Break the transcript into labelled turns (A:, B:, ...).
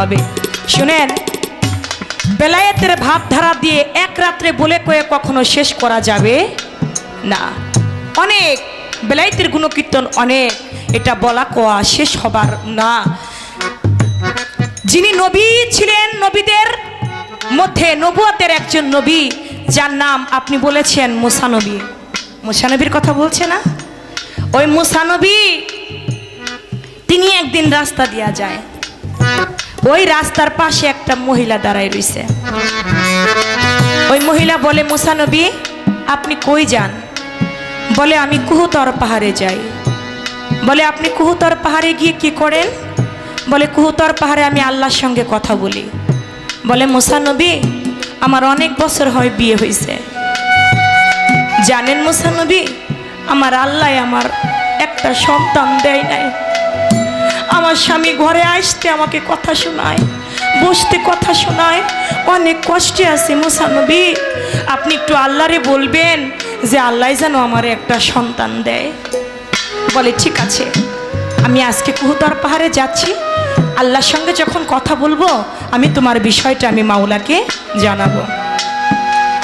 A: হবে। শুনেন, বেলায়েতের ভাবধারা দিয়ে এক রাত্রে বলে কয়ে কখনো শেষ করা যাবে না। অনেক বেলায়েতের গুণকীর্তন অনেক, এটা বলা কোয়া শেষ হবার না। যিনি নবী ছিলেন, নবীদের মধ্যে নবুয়তের একজন নবী, যার নাম আপনি বলেছেন মুসা নবী। মুসা নবীর কথা বলছে না? ওই মুসা নবী তিনি একদিন রাস্তা দিয়া যায়, ওই রাস্তার পাশে একটা মহিলা দাঁড়ায় রইছে। ওই মহিলা বলে, মুসা নবী আপনি কই যান? বলে, আমি কুহুতর পাহাড়ে যাই। বলে, আপনি কুহুতর পাহাড়ে গিয়ে কি করেন? বলে, কুহুতর পাহাড়ে আমি আল্লাহর সঙ্গে কথা বলি। বলে, মুসা নবী আমার অনেক বছর হয় বিয়ে হয়েছে, জানেন মুসা নবী আমার আল্লাহ আমার একটা সন্তান দেয় নাই। আমার স্বামী ঘরে আসতে আমাকে কথা শোনায়, বসতে কথা শোনায়, অনেক কষ্টে আছে। মুসা নবী আপনি একটু আল্লাহরে বলবেন যে আল্লাহ যেন আমার একটা সন্তান দেয়। বলে, ঠিক আছে, আমি আজকে কুহুতর পাহাড়ে যাচ্ছি, আল্লাহর সঙ্গে যখন কথা বলবো আমি তোমার বিষয়টা আমি মাওলাকে জানাবো।